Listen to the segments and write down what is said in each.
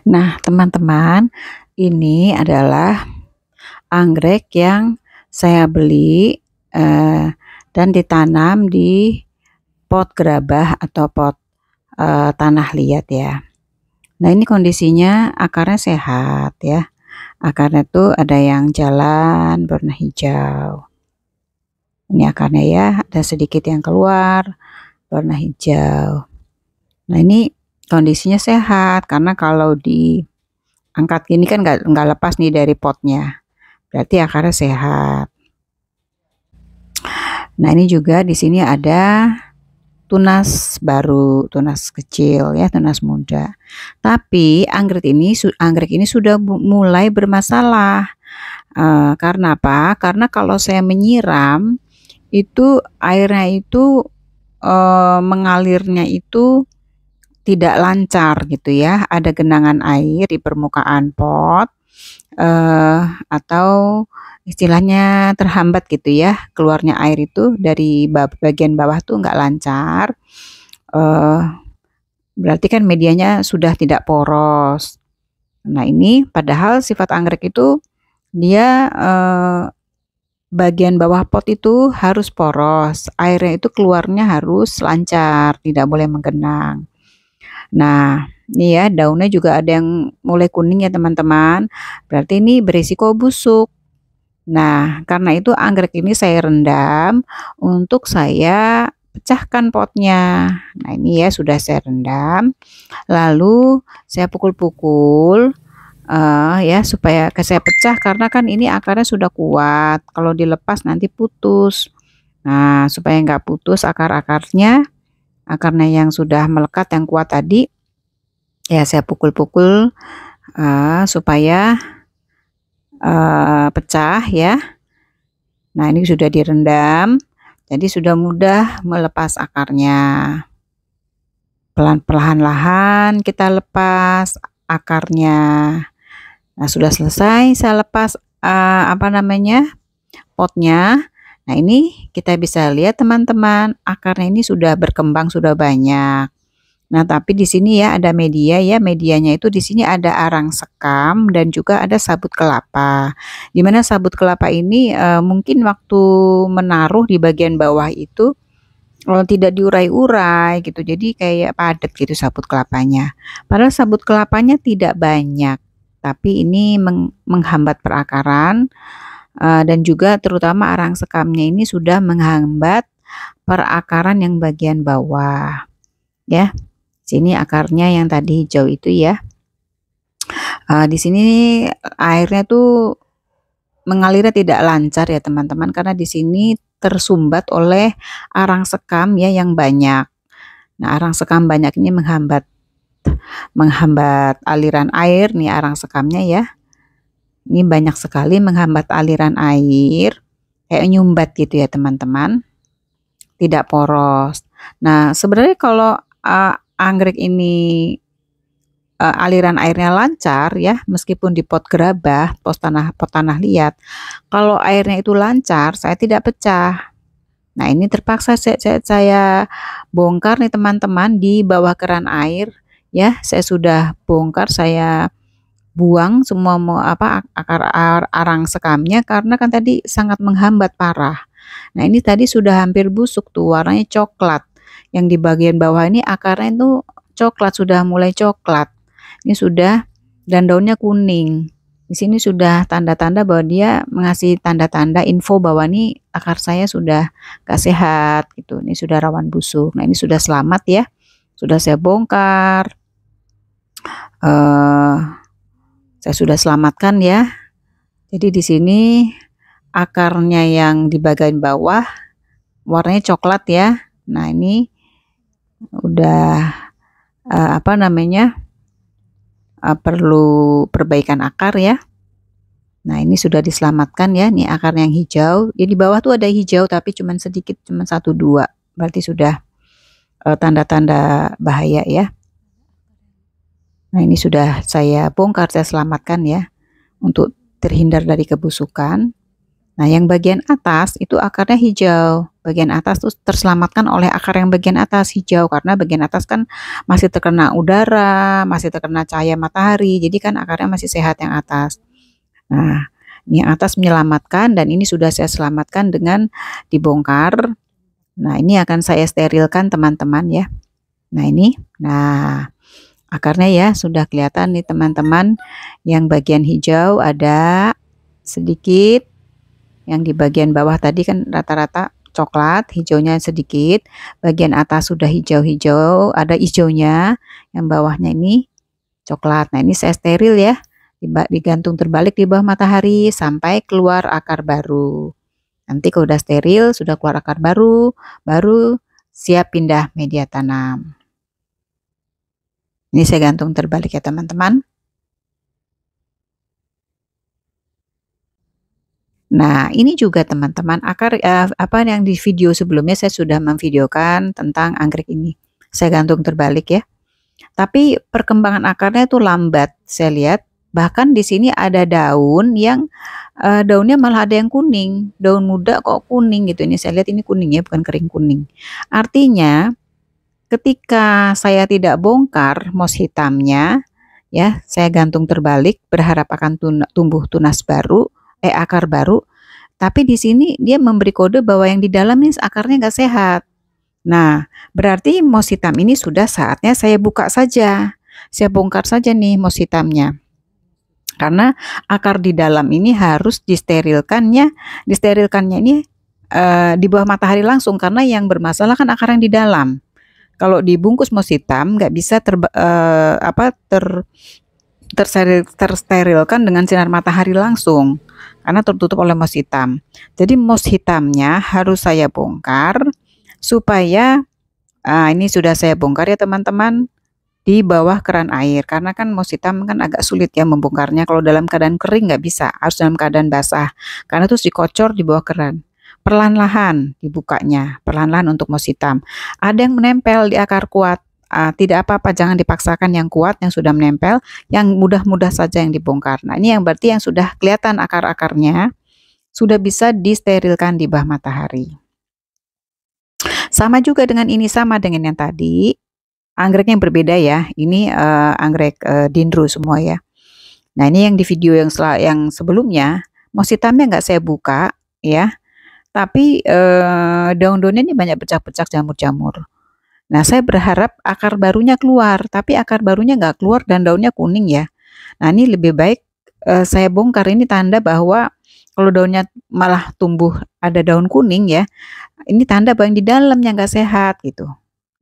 Nah, teman-teman, ini adalah anggrek yang saya beli dan ditanam di pot gerabah atau pot tanah liat ya. Nah, ini kondisinya akarnya sehat ya. Akarnya tuh ada yang jalan warna hijau. Ini akarnya ya, ada sedikit yang keluar warna hijau. Nah, ini kondisinya sehat karena kalau diangkat gini kan nggak lepas nih dari potnya. Berarti akarnya sehat. Nah, ini juga di sini ada tunas baru, tunas kecil ya, tunas muda. Tapi anggrek ini sudah mulai bermasalah. Karena apa? Karena kalau saya menyiram itu airnya itu mengalirnya itu tidak lancar gitu ya. Ada genangan air di permukaan pot atau istilahnya terhambat gitu ya, keluarnya air itu dari bagian bawah tuh nggak lancar. Berarti kan medianya sudah tidak poros. Nah, ini padahal sifat anggrek itu dia bagian bawah pot itu harus poros, airnya itu keluarnya harus lancar, tidak boleh menggenang. Nah, ini ya daunnya juga ada yang mulai kuning ya teman-teman, berarti ini berisiko busuk. Nah, karena itu anggrek ini saya rendam untuk saya pecahkan potnya. Nah, ini ya sudah saya rendam, lalu saya pukul-pukul ya supaya saya pecah karena kan ini akarnya sudah kuat. Kalau dilepas nanti putus. Nah, supaya nggak putus akarnya yang sudah melekat yang kuat tadi, ya saya pukul-pukul supaya pecah ya. Nah, ini sudah direndam, jadi sudah mudah melepas akarnya. Pelan-pelan kita lepas akarnya. Nah, sudah selesai saya lepas potnya. Nah, ini kita bisa lihat teman-teman, akarnya ini sudah berkembang, sudah banyak. Nah, tapi di sini ya ada media ya, medianya itu di sini ada arang sekam dan juga ada sabut kelapa. Dimana sabut kelapa ini mungkin waktu menaruh di bagian bawah itu tidak diurai-urai gitu, jadi kayak padat gitu sabut kelapanya. Padahal sabut kelapanya tidak banyak, tapi ini menghambat perakaran dan juga terutama arang sekamnya ini sudah menghambat perakaran yang bagian bawah ya. Sini akarnya yang tadi hijau itu ya. Di sini airnya tuh mengalirnya tidak lancar ya teman-teman, karena di sini tersumbat oleh arang sekam ya yang banyak. Nah, arang sekam banyak ini menghambat aliran air nih arang sekamnya ya. Ini banyak sekali menghambat aliran air, kayak nyumbat gitu ya teman-teman. Tidak poros. Nah, sebenarnya kalau anggrek ini aliran airnya lancar ya, meskipun di pot gerabah, pot tanah liat, kalau airnya itu lancar, saya tidak pecah. Nah, ini terpaksa saya bongkar nih teman-teman di bawah keran air ya. Saya sudah bongkar, saya buang semua akar arang sekamnya karena kan tadi sangat menghambat parah. Nah, ini tadi sudah hampir busuk tuh, warnanya coklat. Yang di bagian bawah ini akarnya itu coklat, sudah mulai coklat. Ini sudah, dan daunnya kuning. Di sini sudah tanda-tanda bahwa dia mengasih tanda-tanda info bahwa ini akar saya sudah gak sehat gitu. Ini sudah rawan busuk. Nah, ini sudah selamat ya. Sudah saya bongkar. Saya sudah selamatkan ya. Jadi di sini akarnya yang di bagian bawah warnanya coklat ya. Nah, ini udah perlu perbaikan akar ya. Nah, ini sudah diselamatkan ya. Nih akar yang hijau. Jadi di bawah tuh ada hijau tapi cuman sedikit, cuman 1-2. Berarti sudah tanda-tanda bahaya ya. Nah, ini sudah saya bongkar, saya selamatkan ya, untuk terhindar dari kebusukan. Nah, yang bagian atas itu akarnya hijau. Bagian atas tuh terselamatkan oleh akar yang bagian atas hijau karena bagian atas kan masih terkena udara, masih terkena cahaya matahari. Jadi kan akarnya masih sehat yang atas. Nah, ini yang atas menyelamatkan dan ini sudah saya selamatkan dengan dibongkar. Nah, ini akan saya sterilkan teman-teman ya. Nah, ini. Nah, akarnya ya sudah kelihatan nih teman-teman. Yang bagian hijau ada sedikit. Yang di bagian bawah tadi kan rata-rata coklat, hijaunya sedikit. Bagian atas sudah hijau-hijau, ada hijaunya. Yang bawahnya ini coklat. Nah, ini saya steril ya. Digantung terbalik di bawah matahari sampai keluar akar baru. Nanti kalau udah steril, sudah keluar akar baru, baru siap pindah media tanam. Ini saya gantung terbalik ya teman-teman. Nah, ini juga teman-teman akar apa yang di video sebelumnya saya sudah memvideokan tentang anggrek ini. Saya gantung terbalik ya. Tapi perkembangan akarnya itu lambat, saya lihat. Bahkan di sini ada daun yang daunnya malah ada yang kuning, daun muda kok kuning gitu. Ini saya lihat ini kuning ya, bukan kering kuning. Artinya ketika saya tidak bongkar mos hitamnya, ya, saya gantung terbalik berharap akan tumbuh tunas baru, akar baru. Tapi di sini dia memberi kode bahwa yang di dalam ini akarnya nggak sehat. Nah, berarti mos hitam ini sudah saatnya saya buka saja. Saya bongkar saja nih mos hitamnya. Karena akar di dalam ini harus disterilkannya. Disterilkannya ini di bawah matahari langsung karena yang bermasalah kan akar yang di dalam. Kalau dibungkus mos hitam nggak bisa tersterilkan dengan sinar matahari langsung karena tertutup oleh mos hitam. Jadi mos hitamnya harus saya bongkar supaya ini sudah saya bongkar ya teman-teman di bawah keran air karena kan mos hitam kan agak sulit ya membongkarnya. Kalau dalam keadaan kering nggak bisa, harus dalam keadaan basah karena terus dikocor di bawah keran. Perlahan-lahan dibukanya, perlahan-lahan untuk mos hitam. Ada yang menempel di akar kuat. Tidak apa-apa, jangan dipaksakan yang kuat, yang sudah menempel, yang mudah-mudah saja yang dibongkar. Nah, ini yang berarti yang sudah kelihatan akar-akarnya, sudah bisa disterilkan di bawah matahari. Sama juga dengan ini, sama dengan yang tadi, anggreknya yang berbeda ya, ini anggrek dendro semua ya. Nah, ini yang di video yang sebelumnya, mos hitamnya nggak saya buka ya, tapi daun-daunnya ini banyak pecah-pecah jamur-jamur. Nah, saya berharap akar barunya keluar, tapi akar barunya nggak keluar dan daunnya kuning ya. Nah, ini lebih baik saya bongkar, ini tanda bahwa kalau daunnya malah tumbuh ada daun kuning ya, ini tanda bahwa yang di dalamnya nggak sehat gitu.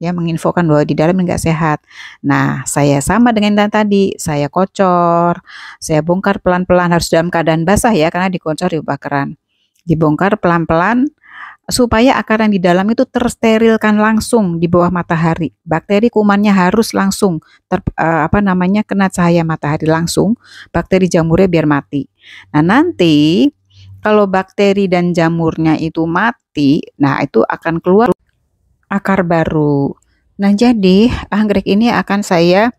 Ya, menginfokan bahwa di dalam nggak sehat. Nah, saya sama dengan yang tadi, saya kocor, saya bongkar pelan-pelan, harus dalam keadaan basah ya, karena dikocor di bawah keran. Dibongkar pelan-pelan, supaya akar yang di dalam itu tersterilkan langsung di bawah matahari. Bakteri kumannya harus langsung kena cahaya matahari langsung, bakteri jamurnya biar mati. Nah, nanti kalau bakteri dan jamurnya itu mati, nah itu akan keluar akar baru. Nah, jadi anggrek ini akan saya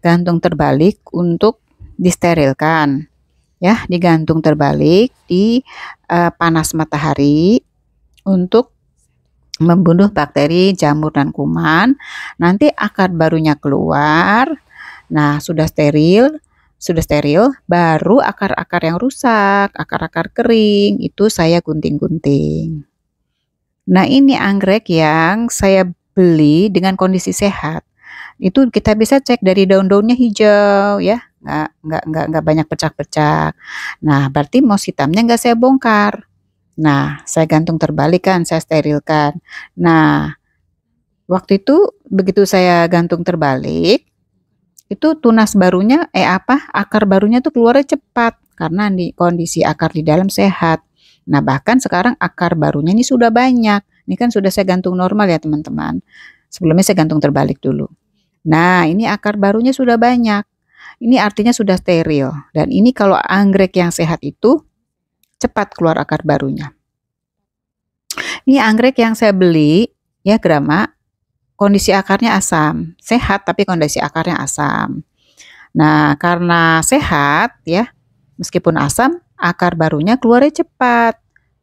gantung terbalik untuk disterilkan. Ya, digantung terbalik di panas matahari untuk membunuh bakteri, jamur, dan kuman. Nanti akar barunya keluar. Nah, sudah steril, baru akar-akar yang rusak, akar-akar kering, itu saya gunting-gunting. Nah, ini anggrek yang saya beli dengan kondisi sehat. Itu kita bisa cek dari daun-daunnya hijau ya, nggak banyak pecah-pecah. Nah, berarti mos hitamnya nggak saya bongkar. Nah, saya gantung terbalik kan, saya sterilkan. Nah, waktu itu begitu saya gantung terbalik, itu tunas barunya, akar barunya tuh keluarnya cepat karena di kondisi akar di dalam sehat. Nah, bahkan sekarang akar barunya ini sudah banyak. Ini kan sudah saya gantung normal ya teman-teman. Sebelumnya saya gantung terbalik dulu. Nah, ini akar barunya sudah banyak. Ini artinya sudah steril. Dan ini kalau anggrek yang sehat itu cepat keluar akar barunya. Ini anggrek yang saya beli ya Grama, kondisi akarnya asam, sehat tapi kondisi akarnya asam. Nah, karena sehat ya, meskipun asam, akar barunya keluarnya cepat.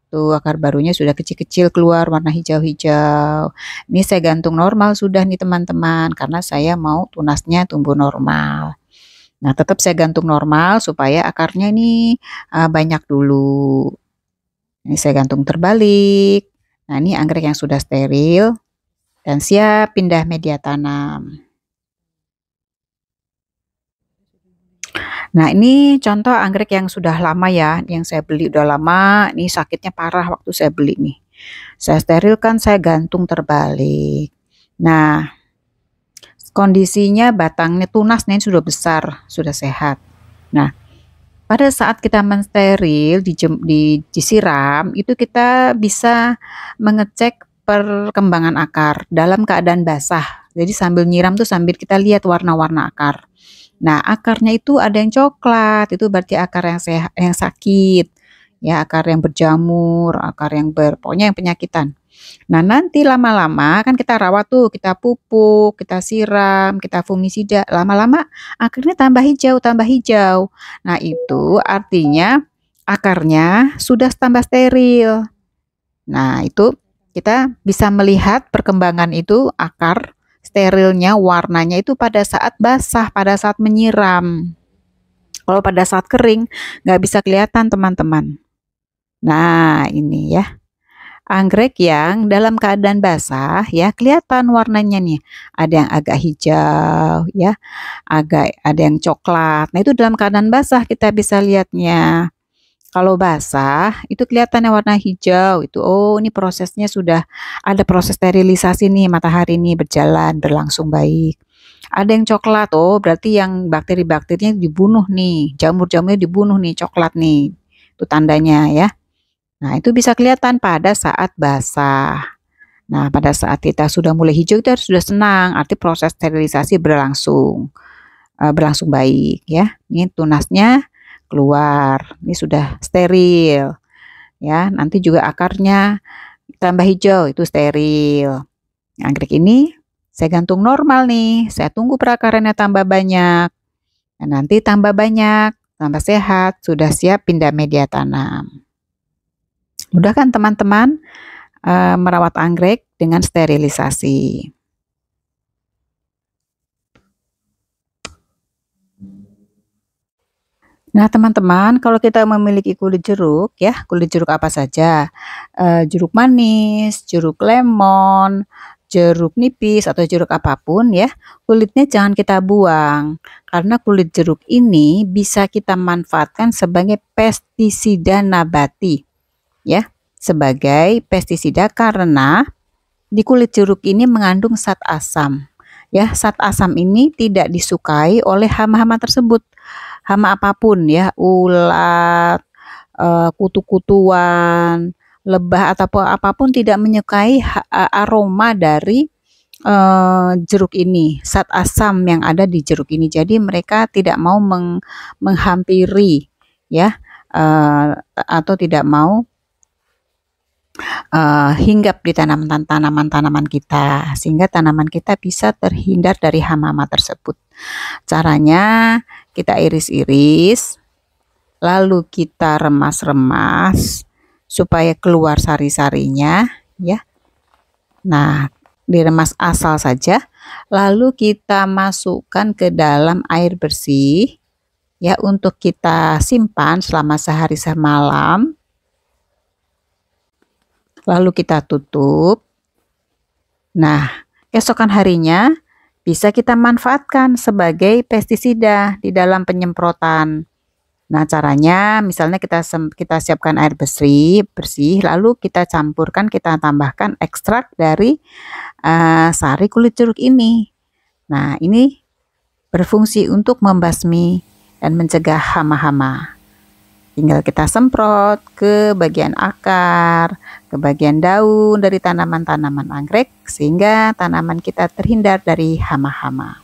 Tuh akar barunya sudah kecil-kecil keluar warna hijau-hijau. Ini saya gantung normal sudah nih teman-teman, karena saya mau tunasnya tumbuh normal. Nah, tetap saya gantung normal supaya akarnya ini banyak dulu. Ini saya gantung terbalik. Nah, ini anggrek yang sudah steril dan siap pindah media tanam. Nah, ini contoh anggrek yang sudah lama ya, yang saya beli udah lama. Ini sakitnya parah waktu saya beli nih. Saya sterilkan, saya gantung terbalik. Nah, kondisinya batangnya tunasnya sudah besar, sudah sehat. Nah, pada saat kita mensteril, disiram, itu kita bisa mengecek perkembangan akar dalam keadaan basah. Jadi sambil nyiram tuh sambil kita lihat warna-warna akar. Nah, akarnya itu ada yang coklat, itu berarti akar yang sehat, yang sakit. Ya, akar yang berjamur, akar yang pokoknya yang penyakitan. Nah, nanti lama-lama kan kita rawat tuh, kita pupuk, kita siram, kita fungisida. Lama-lama akarnya tambah hijau, tambah hijau. Nah, itu artinya akarnya sudah tambah steril. Nah, itu kita bisa melihat perkembangan itu akar sterilnya, warnanya itu pada saat basah, pada saat menyiram. Kalau pada saat kering, nggak bisa kelihatan teman-teman. Nah, ini ya. Anggrek yang dalam keadaan basah ya kelihatan warnanya nih. Ada yang agak hijau ya, ada yang coklat. Nah, itu dalam keadaan basah kita bisa lihatnya. Kalau basah itu kelihatannya warna hijau itu. Oh, ini prosesnya sudah ada proses sterilisasi nih, matahari ini berjalan berlangsung baik. Ada yang coklat, oh berarti yang bakteri-bakterinya dibunuh nih, jamur-jamurnya dibunuh nih, coklat nih. Itu tandanya ya. Nah, itu bisa kelihatan pada saat basah. Nah, pada saat kita sudah mulai hijau itu sudah senang, arti proses sterilisasi berlangsung baik ya. Ini tunasnya keluar, ini sudah steril ya. Nanti juga akarnya tambah hijau, itu steril. Anggrek ini saya gantung normal nih, saya tunggu perakarannya tambah banyak. Nah, nanti tambah banyak, tambah sehat, sudah siap pindah media tanam. Mudah kan teman-teman merawat anggrek dengan sterilisasi. Nah teman-teman, kalau kita memiliki kulit jeruk ya, kulit jeruk apa saja, jeruk manis, jeruk lemon, jeruk nipis atau jeruk apapun ya, kulitnya jangan kita buang. Karena kulit jeruk ini bisa kita manfaatkan sebagai pestisida nabati ya, sebagai pestisida karena di kulit jeruk ini mengandung zat asam. Ya, zat asam ini tidak disukai oleh hama-hama tersebut. Hama apapun ya, ulat, kutu-kutuan, lebah atau apapun tidak menyukai aroma dari jeruk ini, zat asam yang ada di jeruk ini. Jadi mereka tidak mau menghampiri ya, atau tidak mau hinggap di tanaman-tanaman kita, sehingga tanaman kita bisa terhindar dari hama-hama tersebut. Caranya kita iris-iris, lalu kita remas-remas supaya keluar sari-sarinya ya. Nah, diremas asal saja, lalu kita masukkan ke dalam air bersih ya, untuk kita simpan selama sehari semalam. Lalu kita tutup. Nah, keesokan harinya bisa kita manfaatkan sebagai pestisida di dalam penyemprotan. Nah, caranya misalnya kita siapkan air bersih, lalu kita campurkan, kita tambahkan ekstrak dari sari kulit jeruk ini. Nah, ini berfungsi untuk membasmi dan mencegah hama-hama. Tinggal kita semprot ke bagian akar, ke bagian daun dari tanaman-tanaman anggrek, sehingga tanaman kita terhindar dari hama-hama.